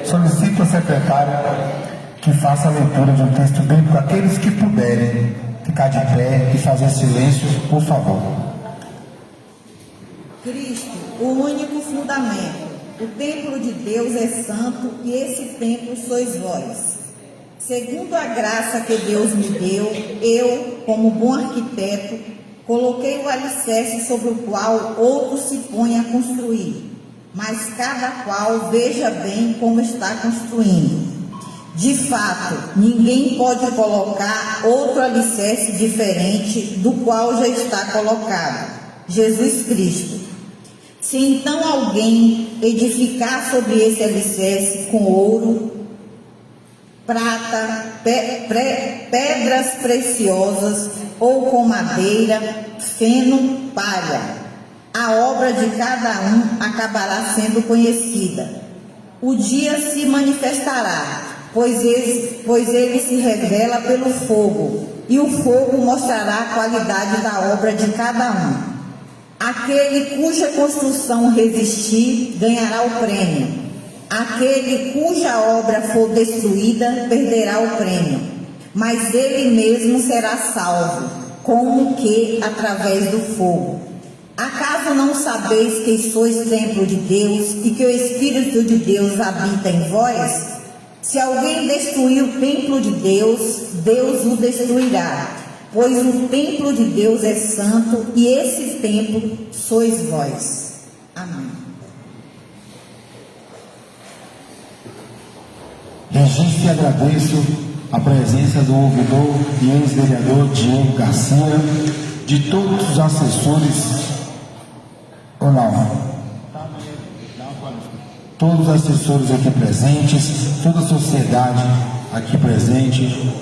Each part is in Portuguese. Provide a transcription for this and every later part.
Solicito ao secretário que faça a leitura de um texto bíblico. Aqueles que puderem ficar de pé e fazer silêncio, por favor. Cristo, o único fundamento. O templo de Deus é santo e esse templo sois vós. Segundo a graça que Deus me deu, eu, como bom arquiteto, coloquei o alicerce sobre o qual outro se põe a construir, mas cada qual veja bem como está construindo. De fato, ninguém pode colocar outro alicerce diferente do qual já está colocado, Jesus Cristo. Se então alguém edificar sobre esse alicerce com ouro, prata, pedras preciosas ou com madeira, feno, palha, a obra de cada um acabará sendo conhecida. O dia se manifestará, pois ele se revela pelo fogo, e o fogo mostrará a qualidade da obra de cada um. Aquele cuja construção resistir ganhará o prêmio. Aquele cuja obra for destruída perderá o prêmio, mas ele mesmo será salvo, como que através do fogo. Acaso não sabeis que sois templo de Deus e que o Espírito de Deus habita em vós? Se alguém destruir o templo de Deus, Deus o destruirá, pois o templo de Deus é santo e esse templo sois vós. Amém. Registro e agradeço a presença do ouvidor e ex-vereador Diego Garcia, de todos os assessores, ou não? Todos os assessores aqui presentes, toda a sociedade aqui presente.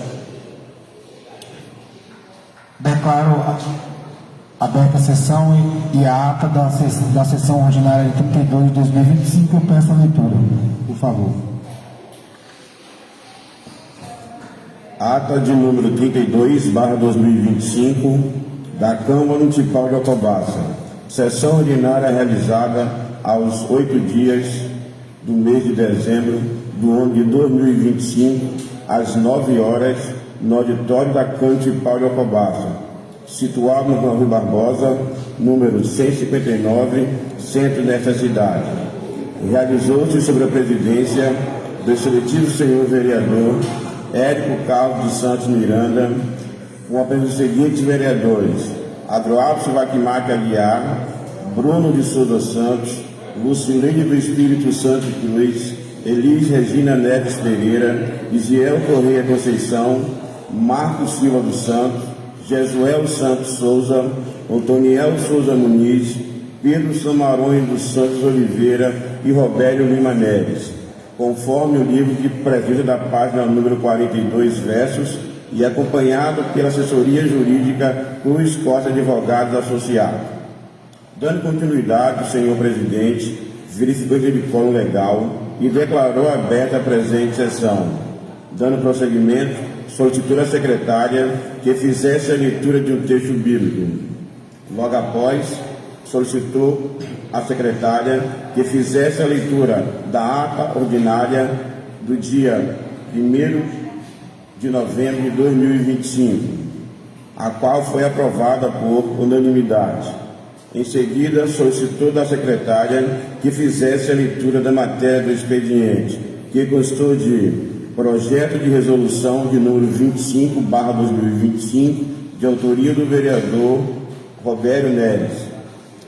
Declaro aberta a sessão e a ata da sessão ordinária de 32 de 2025. Eu peço a leitura, por favor. Ata de número 32/2025 da Câmara Municipal de Alcobaça. Sessão ordinária realizada aos 8 dias do mês de dezembro do ano de 2025, às 9 horas, no auditório da Câmara Municipal de Alcobaça, situado na Rua Barbosa, número 159, centro desta cidade. Realizou-se sob a presidência do excelentíssimo senhor vereador Érico Carlos dos Santos Miranda, com a presença dos seguintes vereadores: Adroaldo Vacimate Aguiar, Bruno de Souza Santos, Lucilene do Espírito Santo Cruz, Elis Regina Neves Pereira, Isiel Correia Conceição, Marcos Silva dos Santos, Jesuel Santos Souza, Antoniel Souza Muniz, Pedro Samarões dos Santos Oliveira e Robério Lima Neves, conforme o livro de presença da página número 42, versos, e acompanhado pela assessoria jurídica Cruz Costa Advogados Associados. Dando continuidade, o senhor presidente verificou o quórum legal e declarou aberta a presente sessão. Dando prosseguimento, solicitou à secretária que fizesse a leitura de um texto bíblico. Logo após, solicitou à secretária que fizesse a leitura da ata ordinária do dia 1º de novembro de 2025, a qual foi aprovada por unanimidade. Em seguida, solicitou da secretária que fizesse a leitura da matéria do expediente, que constou de projeto de resolução de número 25/2025, de autoria do vereador Robério Neves,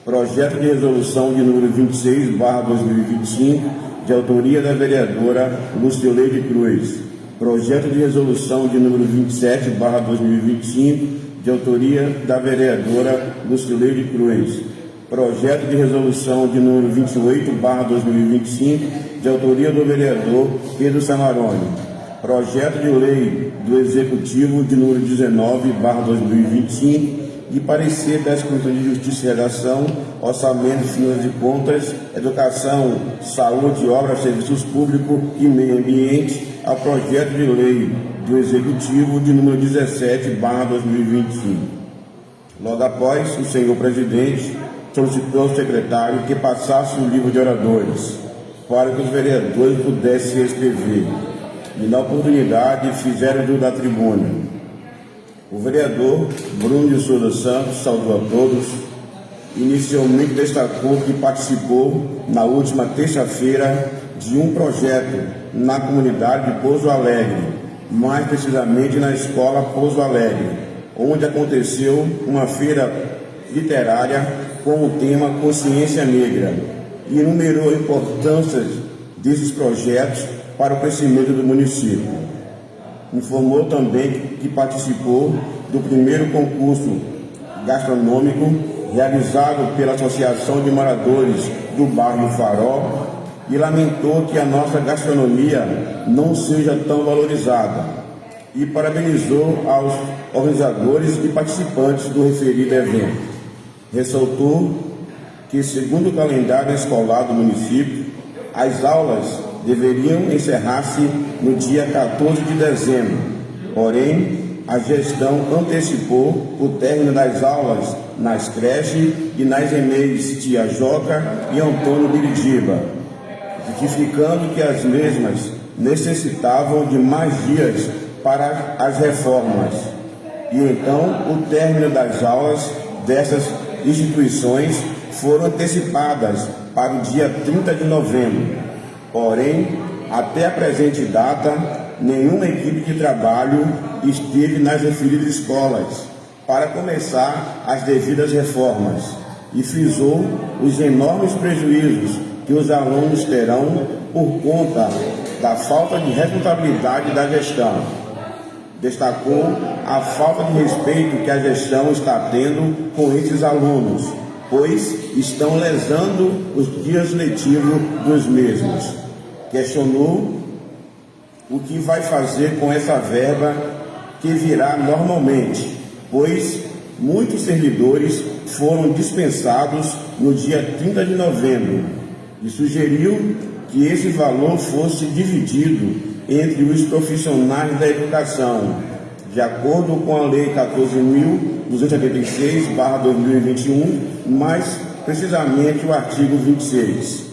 projeto de resolução de número 26/2025, de autoria da vereadora Lucileide Cruz, projeto de resolução de número 27/2025, de autoria da vereadora Lucileide Cruz, projeto de resolução de número 28/2025, de autoria do vereador Pedro Samaroni, projeto de lei do Executivo de número 19/2025, e parecer das Comissões de Justiça e Redação, Orçamento, Finanças e Contas, Educação, Saúde, Obras, Serviços Públicos e Meio Ambiente ao projeto de lei do Executivo de número 17/2025. Logo após, o senhor presidente solicitou ao secretário que passasse o livro de oradores. para que os vereadores pudessem se inscrever. E na oportunidade fizeram uso da tribuna. O vereador Bruno de Souza Santos saudou a todos. Inicialmente destacou que participou na última terça-feira de um projeto na comunidade de Pouso Alegre, mais precisamente na escola Pouso Alegre, onde aconteceu uma feira literária com o tema Consciência Negra, e enumerou a importância desses projetos para o crescimento do município. Informou também que participou do primeiro concurso gastronômico realizado pela Associação de Moradores do Bairro Farol e lamentou que a nossa gastronomia não seja tão valorizada e parabenizou aos organizadores e participantes do referido evento. Ressaltou que, segundo o calendário escolar do município, as aulas deveriam encerrar-se no dia 14 de dezembro, porém, a gestão antecipou o término das aulas nas creches e nas EMEIs Tia Joca e Antônio Biridiba, justificando que as mesmas necessitavam de mais dias para as reformas. E então, o término das aulas dessas instituições foram antecipadas para o dia 30 de novembro. Porém, até a presente data, nenhuma equipe de trabalho esteve nas referidas escolas para começar as devidas reformas e frisou os enormes prejuízos que os alunos terão por conta da falta de responsabilidade da gestão. Destacou a falta de respeito que a gestão está tendo com esses alunos, pois estão lesando os dias letivos dos mesmos. Questionou o que vai fazer com essa verba que virá normalmente, pois muitos servidores foram dispensados no dia 30 de novembro e sugeriu que esse valor fosse dividido entre os profissionais da educação, de acordo com a Lei 14.286/2021, mais precisamente o artigo 26.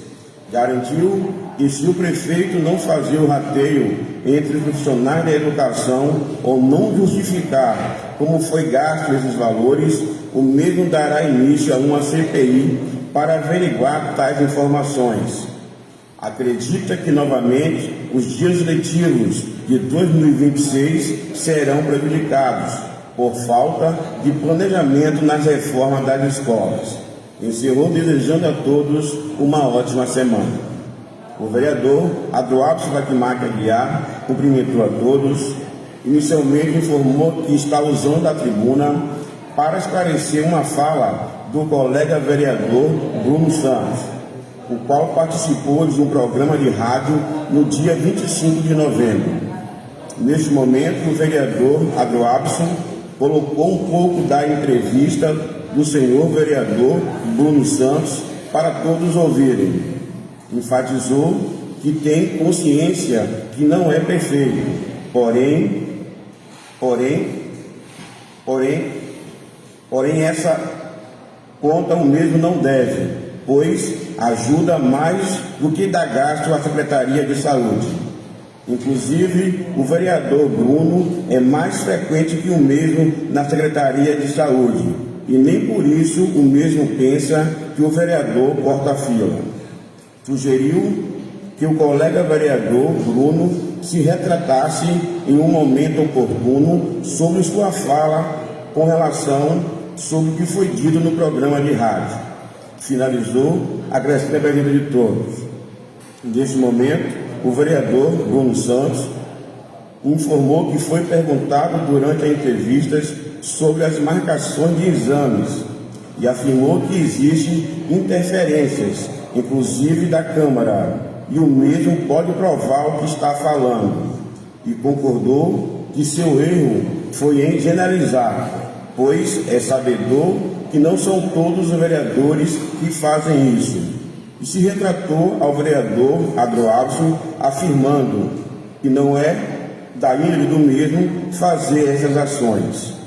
Garantiu que, se o prefeito não fazer o rateio entre os profissionais da educação ou não justificar como foi gasto esses valores, o mesmo dará início a uma CPI para averiguar tais informações. Acredita que, novamente, os dias letivos de 2026 serão prejudicados por falta de planejamento nas reformas das escolas. Encerrou desejando a todos uma ótima semana. O vereador Adroaldo Vacmac Aguiar cumprimentou a todos. Inicialmente informou que está usando a tribuna para esclarecer uma fala do colega vereador Bruno Santos, o qual participou de um programa de rádio no dia 25 de novembro. Neste momento, o vereador Adroaldo colocou um pouco da entrevista do senhor vereador Bruno Santos para todos ouvirem. Enfatizou que tem consciência que não é perfeito, porém essa conta o mesmo não deve, pois ajuda mais do que dá gasto à Secretaria de Saúde. Inclusive, o vereador Bruno é mais frequente que o mesmo na Secretaria de Saúde, e nem por isso o mesmo pensa que o vereador corta a fila. Sugeriu que o colega vereador Bruno se retratasse em um momento oportuno sobre sua fala com relação sobre o que foi dito no programa de rádio. Finalizou agradecendo a presença de todos. Neste momento, o vereador Bruno Santos informou que foi perguntado durante as entrevistas sobre as marcações de exames e afirmou que existem interferências, inclusive da Câmara, e o mesmo pode provar o que está falando, e concordou que seu erro foi em generalizar, pois é sabedor que não são todos os vereadores que fazem isso, e se retratou ao vereador Adroaldo, afirmando que não é da índole do mesmo fazer essas ações.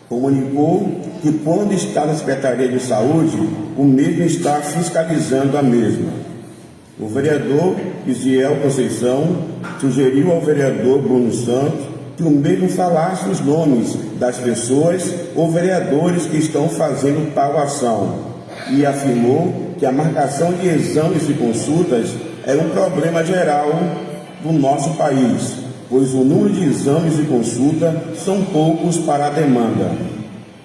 Comunicou que, quando está na Secretaria de Saúde, o mesmo está fiscalizando a mesma. O vereador Isiel Conceição sugeriu ao vereador Bruno Santos que o mesmo falasse os nomes das pessoas ou vereadores que estão fazendo tal ação e afirmou que a marcação de exames e consultas é um problema geral do nosso país, pois o número de exames e consultas são poucos para a demanda.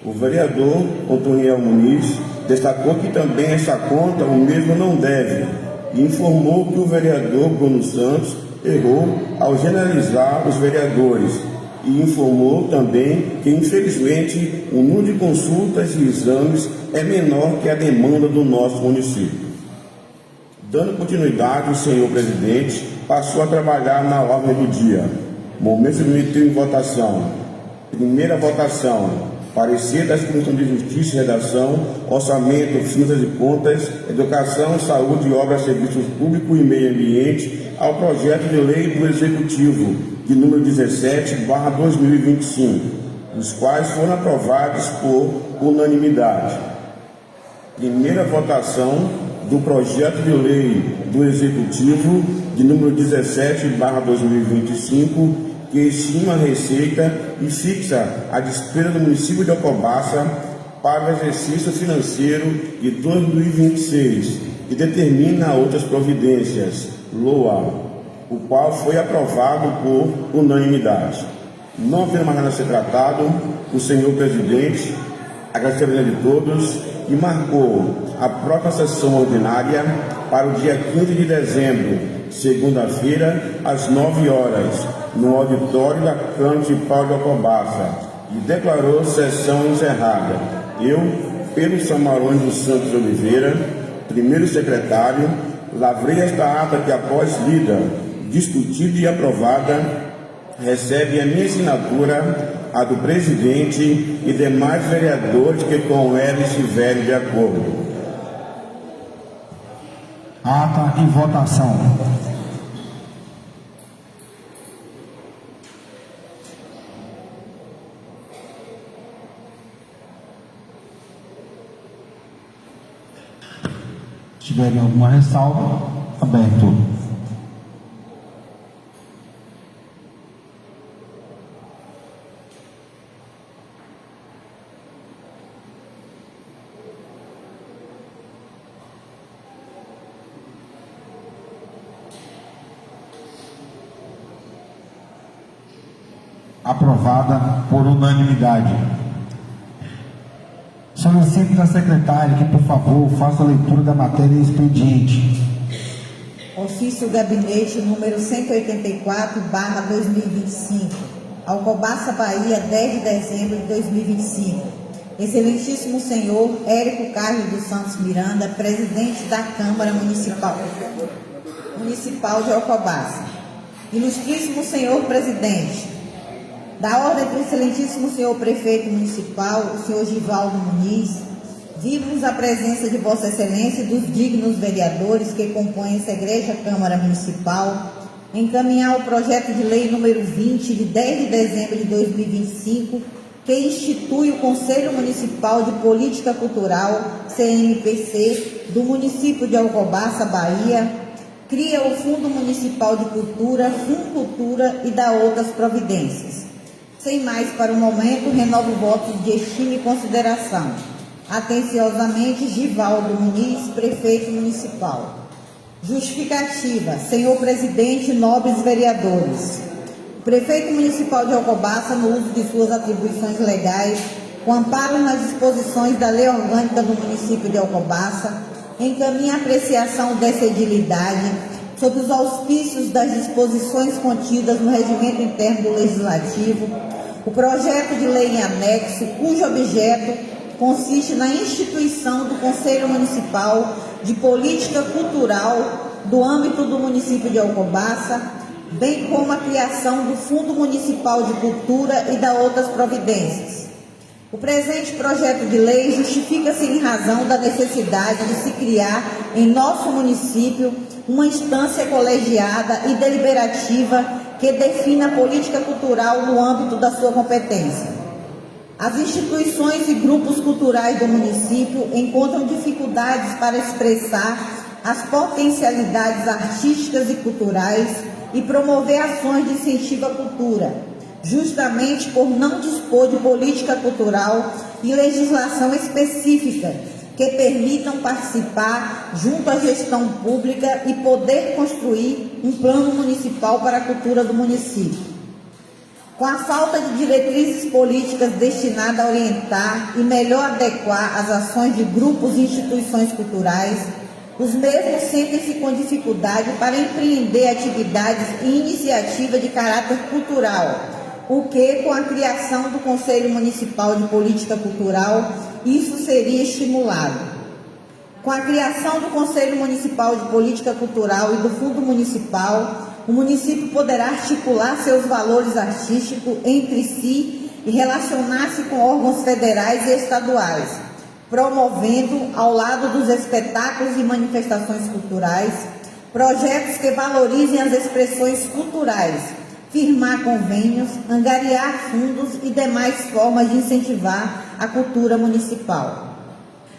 O vereador Antoniel Muniz destacou que também esta conta o mesmo não deve e informou que o vereador Bruno Santos errou ao generalizar os vereadores e informou também que, infelizmente, o número de consultas e exames é menor que a demanda do nosso município. Dando continuidade, o senhor presidente passou a trabalhar na ordem do dia. Momento submetido em votação. Primeira votação. Parecer das Comissões de Justiça e Redação, Orçamento, Finanças e Contas, Educação, Saúde, Obras, Serviços Públicos e Meio Ambiente ao projeto de lei do Executivo, de número 17/2025, os quais foram aprovados por unanimidade. Primeira votação do projeto de lei do Executivo, de número 17/2025, que estima a receita e fixa a despesa do município de Alcobaça para o exercício financeiro de 2026 e determina outras providências, LOA, o qual foi aprovado por unanimidade. Não havendo mais nada a ser tratado, o senhor presidente agradeceu a presença de todos e marcou a próxima sessão ordinária para o dia 15 de dezembro, segunda-feira, às 9 horas, no auditório da Câmara Municipal de Alcobaça, e declarou sessão encerrada. Eu, Pedro Samarões dos Santos Oliveira, primeiro secretário, lavrei esta ata que, após lida, discutida e aprovada, recebe a minha assinatura, a do presidente e demais vereadores que com ela estiverem de acordo. Ata em votação. Se tiverem alguma ressalva, aberto. Aprovada por unanimidade. Solicito da secretária que, por favor, faça a leitura da matéria expediente. Ofício Gabinete número 184/2025. Alcobaça, Bahia, 10 de dezembro de 2025. Excelentíssimo senhor Érico Carlos dos Santos Miranda, presidente da Câmara Municipal de Alcobaça. Ilustríssimo senhor presidente, da ordem do excelentíssimo senhor prefeito municipal, o senhor Givaldo Muniz, vimos a presença de Vossa Excelência e dos dignos vereadores que compõem essa egregia Câmara Municipal, encaminhar o projeto de lei número 20, de 10 de dezembro de 2025, que institui o Conselho Municipal de Política Cultural, CMPC, do município de Alcobaça, Bahia, cria o Fundo Municipal de Cultura, Funcultura e dá outras providências. Sem mais para o momento, renovo votos de estima e consideração. Atenciosamente, Givaldo Muniz, prefeito municipal. Justificativa. Senhor presidente, nobres vereadores. O prefeito municipal de Alcobaça, no uso de suas atribuições legais, com amparo nas disposições da Lei Orgânica do município de Alcobaça, encaminha a apreciação dessa edilidade sob os auspícios das disposições contidas no Regimento Interno do Legislativo, o projeto de lei em anexo, cujo objeto consiste na instituição do Conselho Municipal de Política Cultural do âmbito do município de Alcobaça, bem como a criação do Fundo Municipal de Cultura e da outras providências. O presente projeto de lei justifica-se em razão da necessidade de se criar em nosso município uma instância colegiada e deliberativa que defina a política cultural no âmbito da sua competência. As instituições e grupos culturais do município encontram dificuldades para expressar as potencialidades artísticas e culturais e promover ações de incentivo à cultura, justamente por não dispor de política cultural e legislação específica que permitam participar junto à gestão pública e poder construir um plano municipal para a cultura do município. Com a falta de diretrizes políticas destinadas a orientar e melhor adequar as ações de grupos e instituições culturais, os mesmos sentem-se com dificuldade para empreender atividades e iniciativas de caráter cultural, o que, com a criação do Conselho Municipal de Política Cultural, isso seria estimulado. Com a criação do Conselho Municipal de Política Cultural e do Fundo Municipal, o município poderá articular seus valores artísticos entre si e relacionar-se com órgãos federais e estaduais, promovendo, ao lado dos espetáculos e manifestações culturais, projetos que valorizem as expressões culturais, firmar convênios, angariar fundos e demais formas de incentivar a cultura municipal.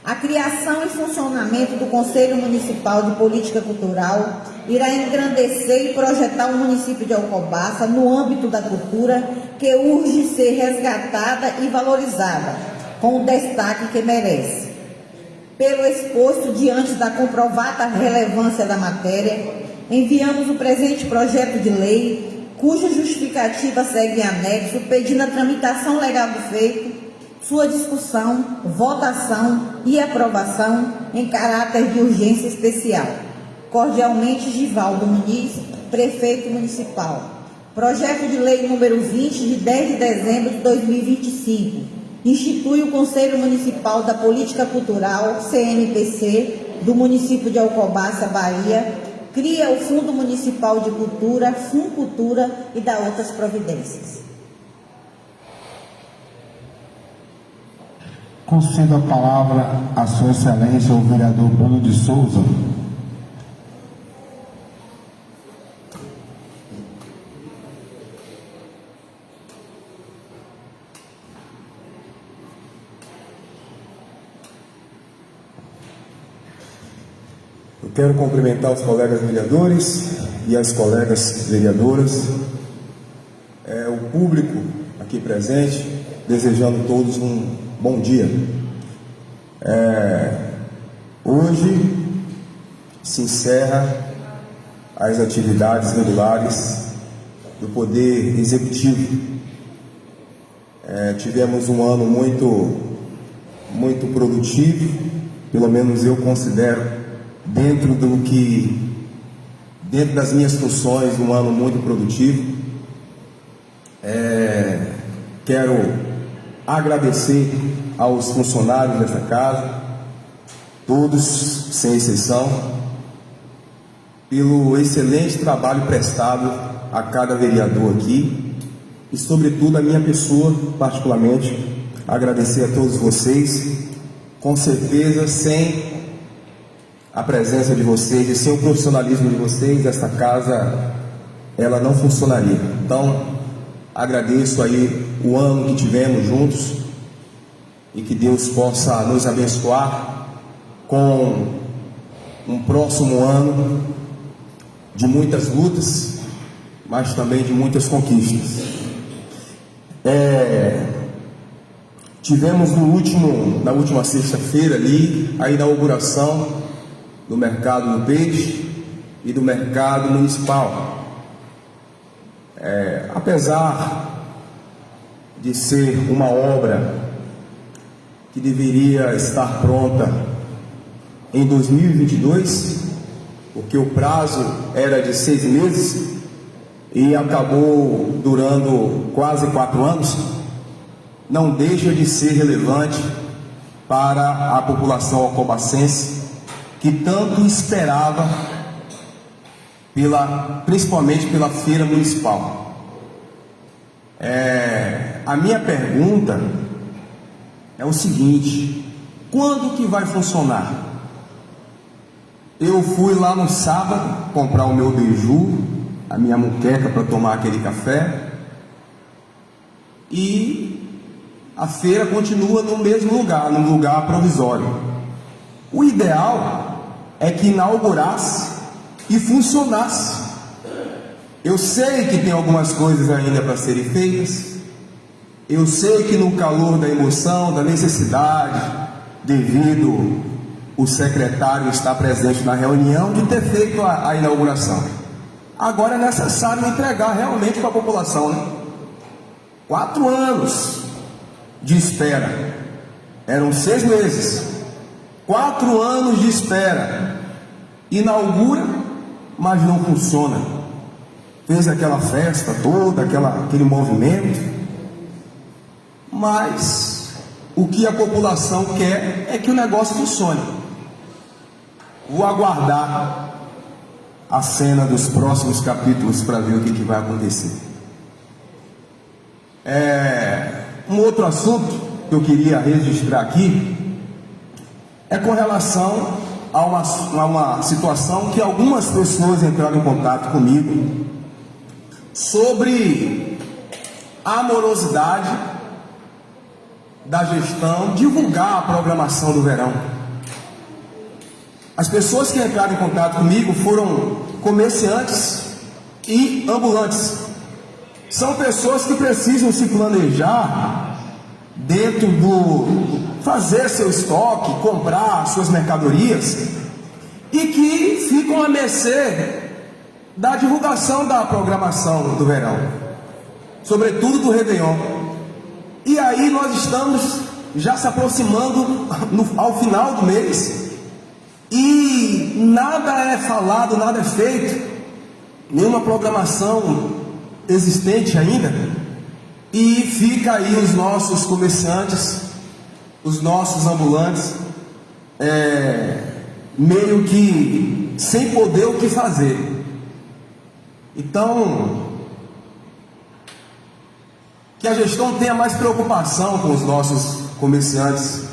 A criação e funcionamento do Conselho Municipal de Política Cultural irá engrandecer e projetar o município de Alcobaça no âmbito da cultura que urge ser resgatada e valorizada, com o destaque que merece. Pelo exposto diante da comprovada relevância da matéria, enviamos o presente projeto de lei, cuja justificativa segue em anexo, pedindo a tramitação legal do feito, sua discussão, votação e aprovação em caráter de urgência especial. Cordialmente, Givaldo Muniz, Prefeito Municipal. Projeto de Lei número 20, de 10 de dezembro de 2025. Institui o Conselho Municipal da Política Cultural, CMPC, do município de Alcobaça, Bahia. Cria o Fundo Municipal de Cultura, Funcultura e dá outras providências. Concedo a palavra a Sua Excelência, o vereador Bruno de Souza. Eu quero cumprimentar os colegas vereadores e as colegas vereadoras, o público aqui presente, desejando a todos um bom dia. Hoje se encerra as atividades regulares do Poder Executivo. Tivemos um ano muito produtivo, pelo menos eu considero, dentro das minhas funções, um ano muito produtivo. Quero agradecer aos funcionários dessa casa, todos, sem exceção, pelo excelente trabalho prestado a cada vereador aqui e, sobretudo, a minha pessoa, particularmente, agradecer a todos vocês. Com certeza, sem a presença de vocês e sem o profissionalismo de vocês, essa casa, ela não funcionaria. Então, agradeço aí o ano que tivemos juntos e que Deus possa nos abençoar com um próximo ano de muitas lutas, mas também de muitas conquistas. Tivemos na última sexta-feira ali a inauguração do Mercado do Peixe e do Mercado Municipal. Apesar de ser uma obra que deveria estar pronta em 2022, porque o prazo era de 6 meses e acabou durando quase 4 anos, não deixa de ser relevante para a população alcobacense, que tanto esperava principalmente pela feira municipal. A minha pergunta é o seguinte: quando que vai funcionar? Eu fui lá no sábado comprar o meu beiju, a minha muqueca para tomar aquele café, e a feira continua no mesmo lugar, num lugar provisório. O ideal é que inaugurasse e funcionasse. Eu sei que tem algumas coisas ainda para serem feitas. Eu sei que no calor da emoção, da necessidade, devido o secretário estar presente na reunião, de ter feito a inauguração. Agora é necessário entregar realmente para a população, né? 4 anos de espera. Eram 6 meses. 4 anos de espera. Inaugura, mas não funciona. Fez aquela festa toda, aquele movimento. Mas o que a população quer é que o negócio funcione. Vou aguardar a cena dos próximos capítulos para ver o que vai acontecer. Um outro assunto que eu queria registrar aqui é com relação a uma situação que algumas pessoas entraram em contato comigo sobre a morosidade da gestão divulgar a programação do verão. As pessoas que entraram em contato comigo foram comerciantes e ambulantes. São pessoas que precisam se planejar dentro fazer seu estoque, comprar suas mercadorias, e que ficam à mercê da divulgação da programação do verão, sobretudo do Réveillon. E aí nós estamos já se aproximando ao final do mês, e nada é falado, nada é feito, nenhuma programação existente ainda, e fica aí os nossos comerciantes, os nossos ambulantes, meio que sem poder o que fazer. Então, que a gestão tenha mais preocupação com os nossos comerciantes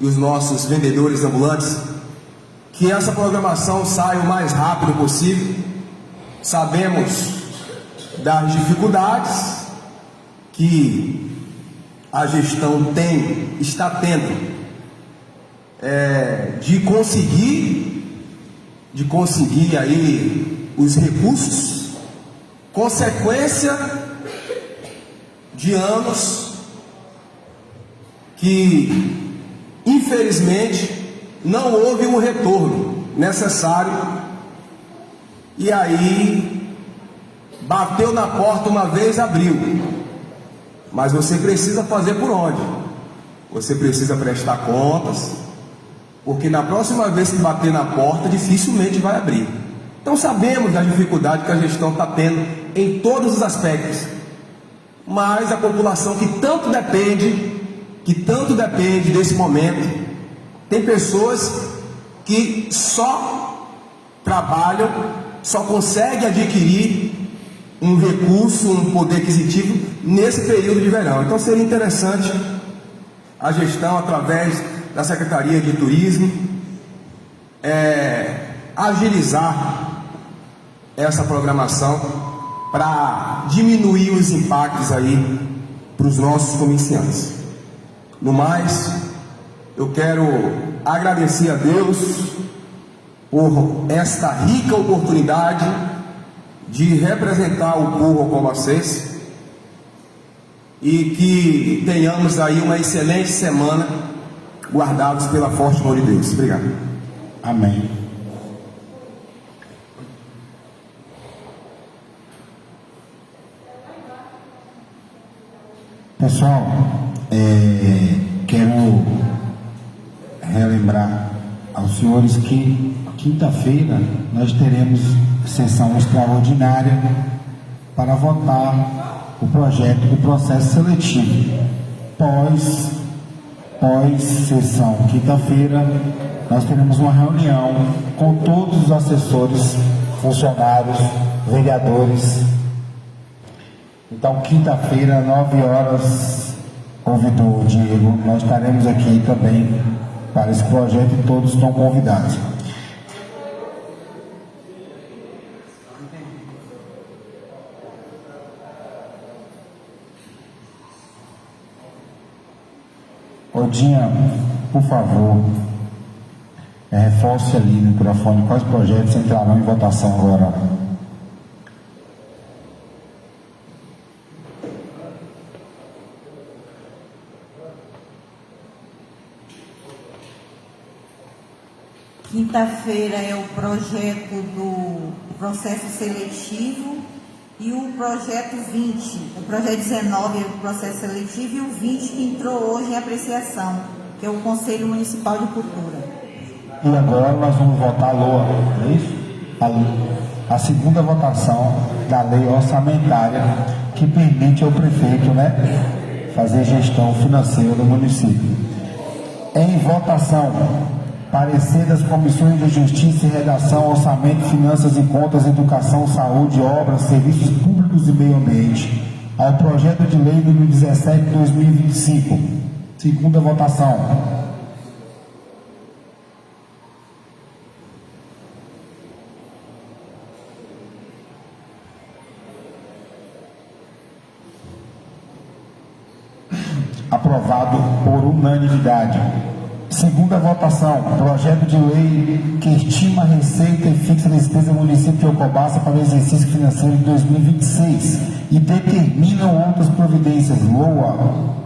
e os nossos vendedores ambulantes, que essa programação saia o mais rápido possível. Sabemos das dificuldades que a gestão está tendo de conseguir aí os recursos, consequência de anos que infelizmente não houve um retorno necessário, e aí bateu na porta uma vez, abriu, mas você precisa fazer por onde? Você precisa prestar contas, porque na próxima vez que bater na porta, dificilmente vai abrir. Então sabemos da dificuldade que a gestão está tendo em todos os aspectos, mas a população que tanto depende desse momento, tem pessoas que só trabalham, só conseguem adquirir um recurso, um poder aquisitivo nesse período de verão. Então seria interessante a gestão, através da Secretaria de Turismo, agilizar essa programação para diminuir os impactos aí para os nossos comerciantes. No mais, eu quero agradecer a Deus por esta rica oportunidade de representar o povo alcobacense, e que tenhamos aí uma excelente semana, guardados pela forte mão de Deus. Obrigado. Amém. Pessoal, quero relembrar aos senhores que quinta-feira nós teremos sessão extraordinária para votar o projeto do processo seletivo. Pós-sessão, quinta-feira, nós teremos uma reunião com todos os assessores, funcionários, vereadores. Então, quinta-feira, 9 horas, ouvidor Diego, nós estaremos aqui também para esse projeto e todos estão convidados. Odinha, por favor, Reforce ali no microfone quais projetos entrarão em votação agora. Quinta-feira é o projeto do processo seletivo e o projeto 20, o projeto 19 é o processo seletivo e o 20 que entrou hoje em apreciação, que é o Conselho Municipal de Cultura. E agora nós vamos votar a LOA, não é isso? A segunda votação da lei orçamentária que permite ao prefeito, né, fazer gestão financeira do município. Em votação, parecer das comissões de Justiça e Redação, Orçamento, Finanças e Contas, Educação, Saúde, Obras, Serviços Públicos e Meio Ambiente, ao projeto de lei número 17/2025. Segunda votação. Aprovado por unanimidade. Segunda votação, projeto de lei que estima a receita e fixa a despesa do município de Alcobaça para o exercício financeiro de 2026 e determinam outras providências. LOA.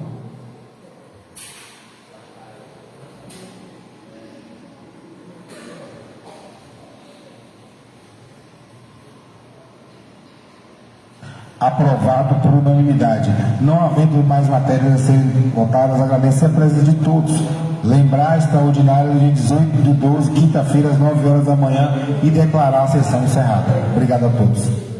Aprovado por unanimidade. Não havendo mais matérias a serem votadas, agradecer a presença de todos. Lembrar a extraordinária do dia 18/12, quinta-feira, às 9 horas da manhã, e declarar a sessão encerrada. Obrigado a todos.